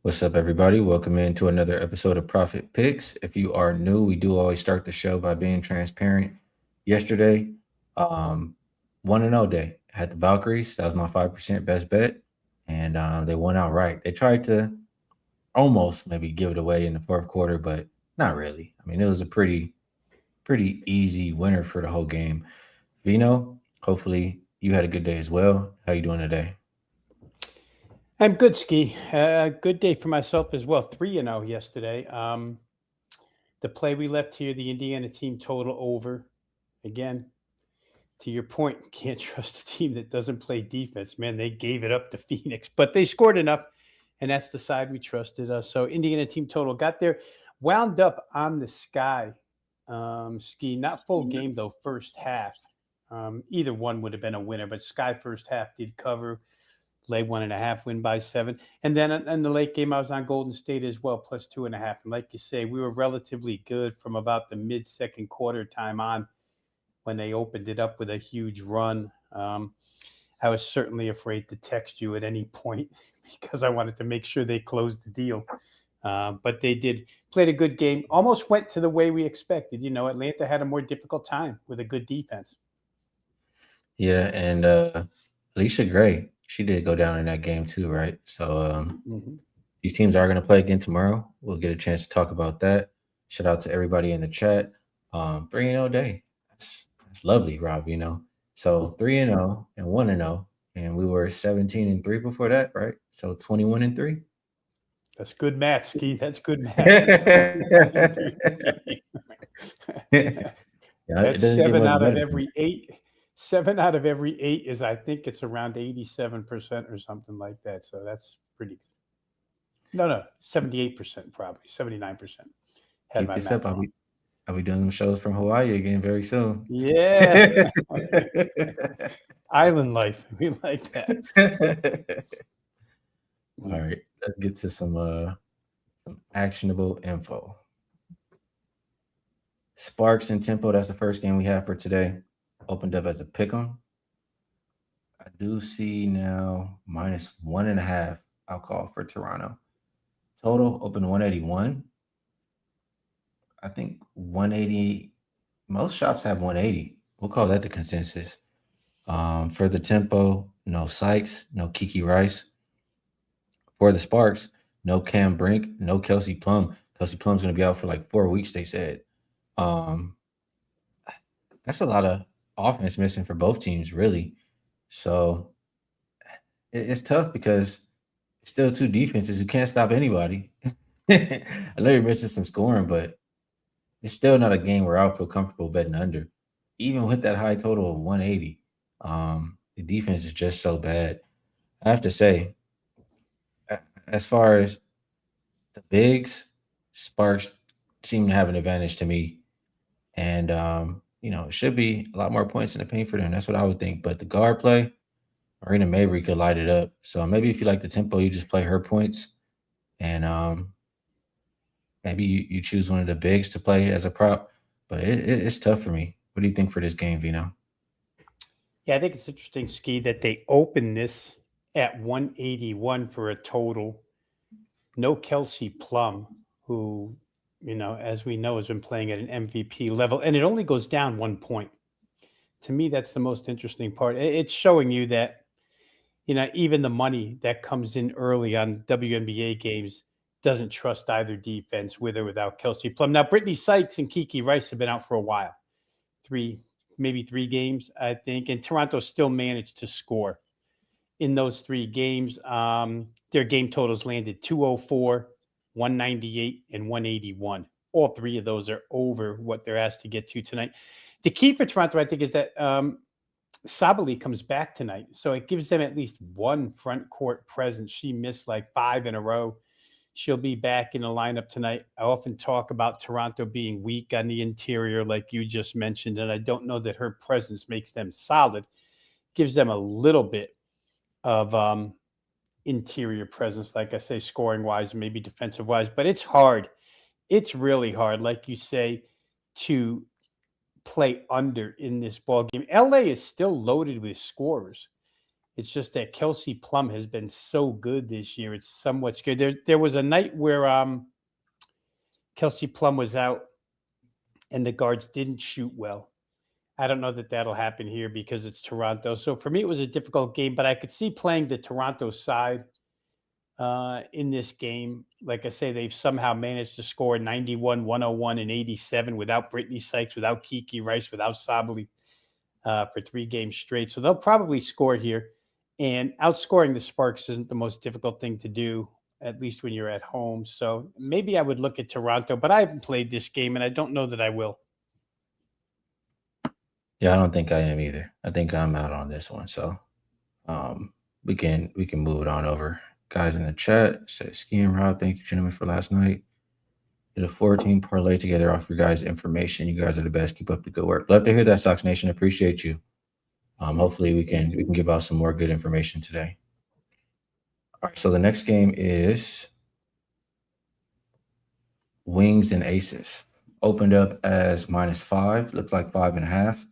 What's up, everybody? Welcome into another episode of Profit Picks. If you are new, we do always start the show by being transparent. Yesterday, um, 1-0 day. I had the Valkyries. That was my 5% best bet, and they won outright. They tried to almost maybe give it away in the fourth quarter, but not really. I mean, it was a pretty easy winner for the whole game. Vino, hopefully you had a good day as well. How you doing today? I'm good, Skee. Good day for myself as well. 3-0 yesterday. The play we left here, the Indiana team total over. Again, to your point, can't trust a team that doesn't play defense. Man, they gave it up to Phoenix, but they scored enough, and that's the side we trusted. So Indiana team total got there, wound up on the sky. Skee, not full game though, first half. Either one would have been a winner, but Sky first half did cover. Lay 1.5, win by 7. And then in the late game, I was on Golden State as well, plus 2.5. And like you say, we were relatively good from about the mid-second quarter time on when they opened it up with a huge run. I was certainly afraid to text you at any point because I wanted to make sure they closed the deal. But they did. Played a good game. Almost went to the way we expected. Atlanta had a more difficult time with a good defense. Yeah, and Alicia Gray, she did go down in that game too, right? So Mhm. these teams are going to play again tomorrow. We'll get a chance to talk about that. Shout out to everybody in the chat. 3-0 day. That's lovely, Rob. So 3-0 and 1-0, and we were 17-3 before that, right? So 21-3. That's good math, Ski. That's good math. Yeah, it That's doesn't get seven much out of better than every eight. 7 out of every 8 is, I think it's around 87% or something like that. So that's pretty good. No, 78% probably, 79%. Had keep my this up. math I'll wrong. be I'll be doing them shows from Hawaii again very soon. Yeah. Island life. We like that. All right, let's get to some actionable info. Sparks and Tempo, that's the first game we have for today. Opened up as a pick 'em. I do see now -1.5. I'll call for Toronto. Total open 181. I think 180. Most shops have 180. We'll call that the consensus. For the Tempo, no Sykes, no Kiki Rice. For the Sparks, no Cam Brink, no Kelsey Plum. Kelsey Plum's going to be out for like 4 weeks, they said. Um, that's a lot of offense missing for both teams, really. So it's tough because it's still two defenses who can't stop anybody. I know you're missing some scoring, but it's still not a game where I feel comfortable betting under, even with that high total of 180. The defense is just so bad. I have to say, as far as the bigs, Sparks seem to have an advantage to me, and it should be a lot more points in the paint for them. That's what I would think. But the guard play, Marina Mabry could light it up. So maybe if you like the tempo, you just play her points, and maybe you choose one of the bigs to play as a prop. But it's tough for me. What do you think for this game, Vino? Yeah, I think it's interesting, Ski, that they open this at 181 for a total. No Kelsey Plum, who, as we know, has been playing at an MVP level, and it only goes down 1 point. To me, that's the most interesting part. It's showing you that, even the money that comes in early on WNBA games doesn't trust either defense with or without Kelsey Plum. Now, Brittany Sykes and Kiki Rice have been out for a while, maybe 3 games, I think, and Toronto still managed to score in those 3 games. Their game totals landed 204, 198, and 181. All 3 of those are over what they're asked to get to tonight. The key for Toronto, I think, is that Sabali comes back tonight. So it gives them at least one front court presence. She missed like 5 in a row. She'll be back in the lineup tonight. I often talk about Toronto being weak on the interior, like you just mentioned, and I don't know that her presence makes them solid. Gives them a little bit of interior presence, like I say, scoring wise, maybe defensive wise, but it's hard. It's really hard, like you say, to play under in this ball game. LA is still loaded with scorers. It's just that Kelsey Plum has been so good this year. It's somewhat scary. There was a night where Kelsey Plum was out and the guards didn't shoot well. I don't know that that'll happen here because it's Toronto. So for me, it was a difficult game, but I could see playing the Toronto side in this game. Like I say, they've somehow managed to score 91, 101, and 87 without Brittany Sykes, without Kiki Rice, without Sabali for 3 games straight. So they'll probably score here. And outscoring the Sparks isn't the most difficult thing to do, at least when you're at home. So maybe I would look at Toronto, but I haven't played this game and I don't know that I will. Yeah, I don't think I am either. I think I'm out on this one. So we can move it on over. Guys in the chat says Skee and Rob, thank you, gentlemen, for last night. Did a 14 parlay together off your guys' information. You guys are the best. Keep up the good work. Love to hear that, Sox Nation. Appreciate you. Hopefully we can give out some more good information today. All right, so the next game is Wings and Aces. Opened up as -5, looks like 5.5.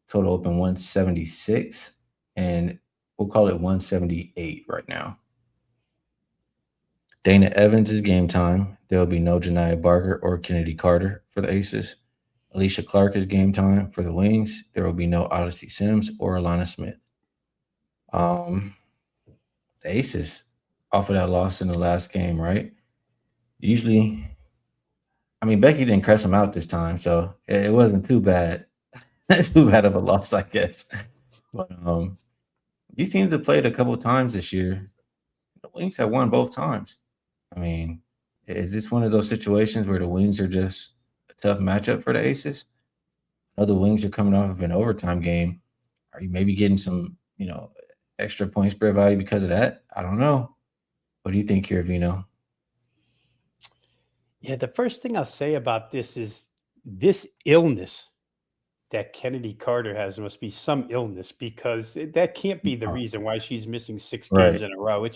Total open 176, and we'll call it 178 right now. Dana Evans is game time. There will be no Janiah Barker or Kennedy Carter for the Aces. Alicia Clark is game time for the Wings. There will be no Odyssey Sims or Alana Smith. The Aces off of that loss in the last game, right? Usually, I mean, Becky didn't press them out this time, so it wasn't too bad. Too bad of a loss, I guess. But these teams have played a couple times this year. The Wings have won both times. I mean, is this one of those situations where the Wings are just a tough matchup for the Aces? I know the Wings are coming off of an overtime game. Are you maybe getting some, extra point spread value because of that? I don't know. What do you think here, Veno? Yeah, the first thing I'll say about this is this illness that Kennedy Carter has must be some illness because that can't be the reason why she's missing 6 games Right. in a row.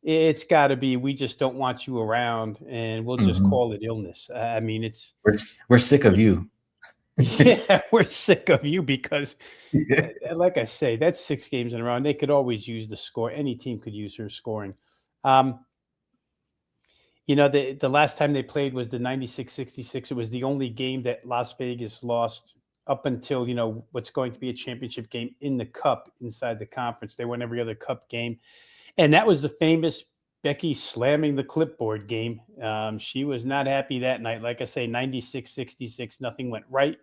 It's got to be we just don't want you around, and we'll just call it illness. I mean, it's we're sick of you. Yeah, we're sick of you because, like I say, that's 6 games in a row, and they could always use the score. Any team could use her scoring. The last time they played was the 96-66. It was the only game that Las Vegas lost up until, what's going to be a championship game in the cup inside the conference. They won every other cup game. And that was the famous Becky slamming the clipboard game. She was not happy that night. Like I say, 96-66, nothing went right.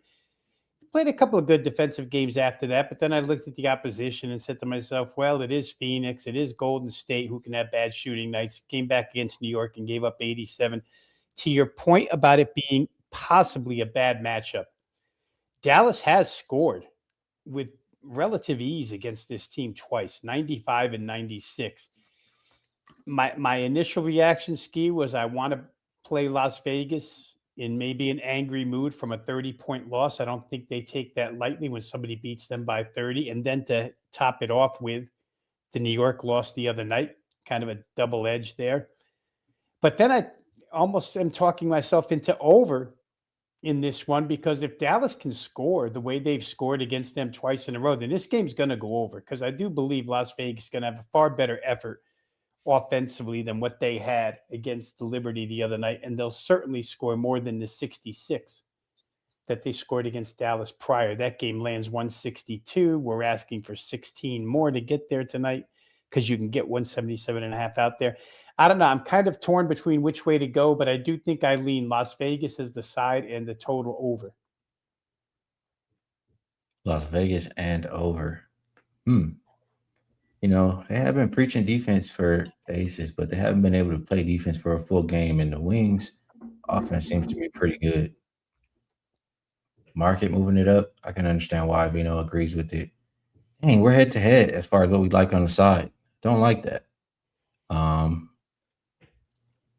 Played a couple of good defensive games after that, but then I looked at the opposition and said to myself, well, it is Phoenix. It is Golden State who can have bad shooting nights. Came back against New York and gave up 87. To your point about it being possibly a bad matchup, Dallas has scored with relative ease against this team twice, 95 and 96. My initial reaction, Skee, was I want to play Las Vegas in maybe an angry mood from a 30-point loss. I don't think they take that lightly when somebody beats them by 30. And then to top it off with the New York loss the other night, kind of a double edge there. But then I almost am talking myself into over in this one because if Dallas can score the way they've scored against them twice in a row, then this game's going to go over because I do believe Las Vegas is going to have a far better effort offensively than what they had against the Liberty the other night. And they'll certainly score more than the 66 that they scored against Dallas prior. That game lands 162. We're asking for 16 more to get there tonight because you can get 177.5 out there. I don't know. I'm kind of torn between which way to go, but I do think I lean Las Vegas as the side and the total over. Las Vegas and over. They have been preaching defense for the Aces, but they haven't been able to play defense for a full game. And the Wings offense seems to be pretty good. Market moving it up. I can understand why Veno agrees with it. Dang, we're head to head as far as what we like on the side. Don't like that.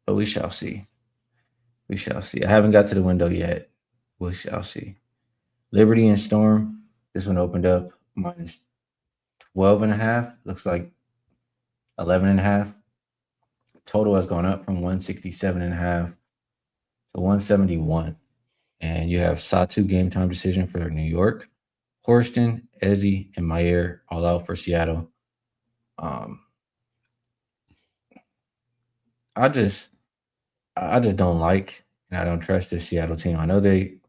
But we shall see. We shall see. I haven't got to the window yet. We shall see. Liberty and Storm. This one opened up -12.5. Looks like 11.5. Total has gone up from 167.5 to 171. And you have Satu game time decision for New York. Horston, Ezzy, and Mayer all out for Seattle. Um, I just I just don't like and I don't trust this Seattle team. I know they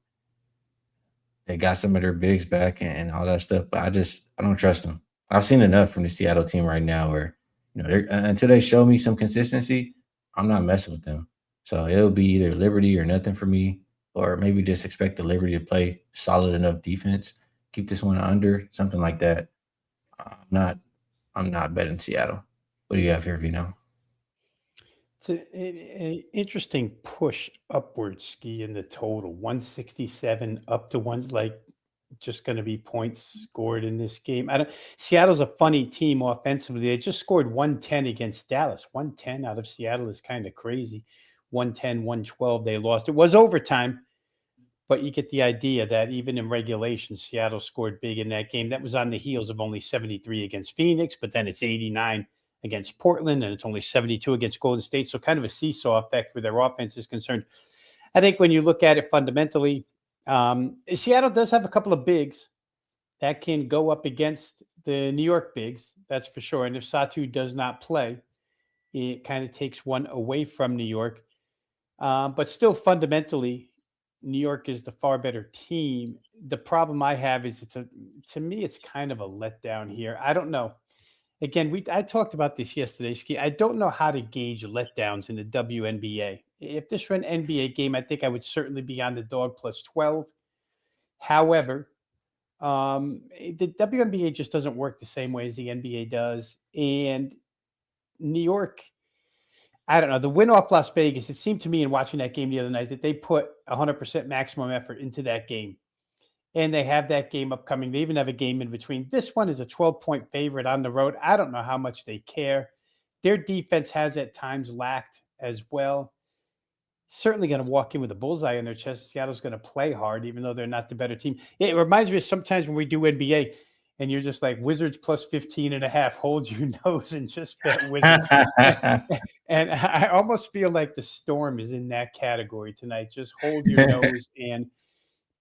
got some of their bigs back and all that stuff, but I don't trust them. I've seen enough from the Seattle team right now where they're, until they show me some consistency, I'm not messing with them. So it'll be either Liberty or nothing for me, or maybe just expect the Liberty to play solid enough defense, keep this one under something like that. I'm not I'm not betting Seattle. What do you have here, Vino? It's an interesting push upwards, Ski, in the total 167 up to one's like just going to be points scored in this game. I don't. Seattle's a funny team offensively. They just scored 110 against Dallas. 110 out of Seattle is kind of crazy. 110, 112. They lost. It was overtime, but you get the idea that even in regulation, Seattle scored big in that game. That was on the heels of only 73 against Phoenix, but then it's 89 against Portland, and it's only 72 against Golden State. So kind of a seesaw effect where their offense is concerned. I think when you look at it fundamentally, Seattle does have a couple of bigs that can go up against the New York bigs. That's for sure. And if Satu does not play, it kind of takes one away from New York. But still, fundamentally, New York is the far better team. The problem I have is to me, it's kind of a letdown here. I don't know. Again, I talked about this yesterday, Ski. I don't know how to gauge letdowns in the WNBA. If this were an NBA game, I think I would certainly be on the dog plus 12. However, the WNBA just doesn't work the same way as the NBA does. And New York, I don't know, the win off Las Vegas, it seemed to me in watching that game the other night that they put 100% maximum effort into that game. And they have that game upcoming. They even have a game in between. This one is a 12-point favorite on the road. I don't know how much they care. Their defense has at times lacked as well. Certainly going to walk in with a bullseye on their chest. Seattle's going to play hard, even though they're not the better team. It reminds me of sometimes when we do NBA and you're just like Wizards plus 15 and a half, hold your nose and just bet Wizards. And I almost feel like the Storm is in that category tonight. Just hold your nose and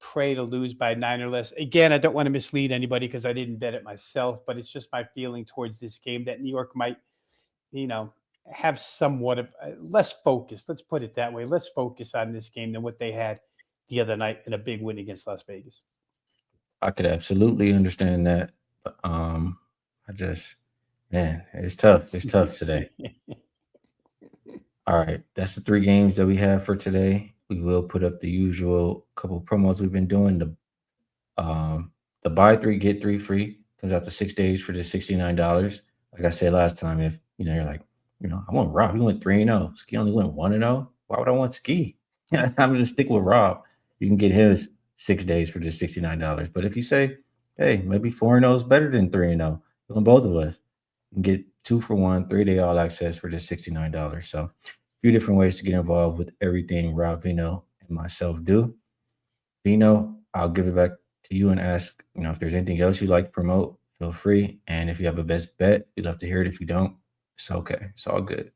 pray to lose by 9 or less. Again, I don't want to mislead anybody because I didn't bet it myself, but it's just my feeling towards this game that New York might, you know, have somewhat of less focus. Let's put it that way. Let's focus on this game than what they had the other night in a big win against Las Vegas. I could absolutely understand that. But I just man, it's tough. It's tough today. All right. That's the three games that we have for today. We will put up the usual couple promos we've been doing. The buy three, get three free comes out to 6 days for just $69. Like I said last time, if you're like, I want Rob. He went 3-0. Skee only went 1-0. Why would I want Skee? I'm gonna stick with Rob. You can get his 6 days for just $69. But if you say, hey, maybe 4-0 is better than 3-0, on both of us, you can get 2-for-1, 3-day all access for just $69. So a few different ways to get involved with everything Rob Veno and myself do. Vino, I'll give it back to you and ask, if there's anything else you'd like to promote, feel free. And if you have a best bet, we'd love to hear it. If you don't, it's okay. It's all good.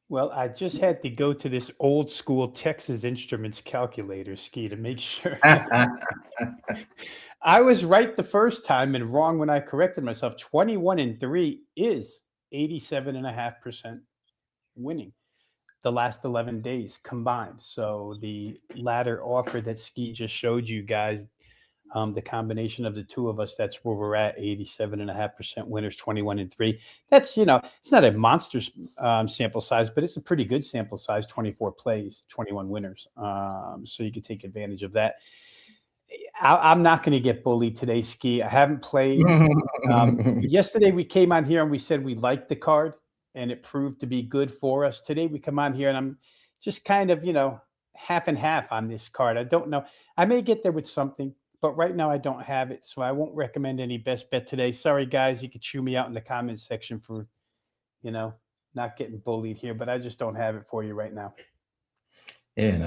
Well, I just had to go to this old school Texas Instruments calculator, Ski, to make sure. I was right the first time and wrong when I corrected myself. 21-3 is 87.5% winning the last 11 days combined. So the latter offer that Ski just showed you guys, the combination of the two of us, that's where we're at. 87.5% winners, 21-3. That's, it's not a monster sample size, but it's a pretty good sample size. 24 plays, 21 winners. So you can take advantage of that. I'm not going to get bullied today, Ski. I haven't played. Yesterday we came on here and we said we liked the card and it proved to be good for us. Today we come on here and I'm just kind of, half and half on this card. I don't know. I may get there with something, but right now I don't have it. So I won't recommend any best bet today. Sorry, guys. You could chew me out in the comments section for, not getting bullied here, but I just don't have it for you right now. Yeah, and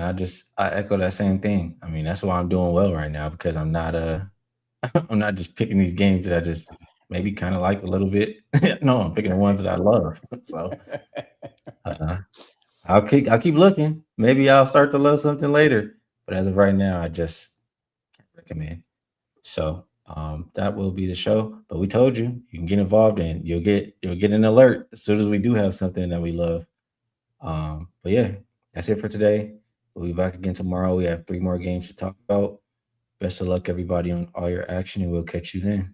I echo that same thing. I mean, that's why I'm doing well right now because I'm not I'm not just picking these games that I just maybe kind of like a little bit. No, I'm picking the ones that I love. So I'll keep looking. Maybe I'll start to love something later. But as of right now, I just can't recommend. So That will be the show. But we told you you can get involved and you'll get an alert as soon as we do have something that we love. But yeah, that's it for today. We'll be back again tomorrow. We have 3 more games to talk about. Best of luck, everybody, on all your action, and we'll catch you then.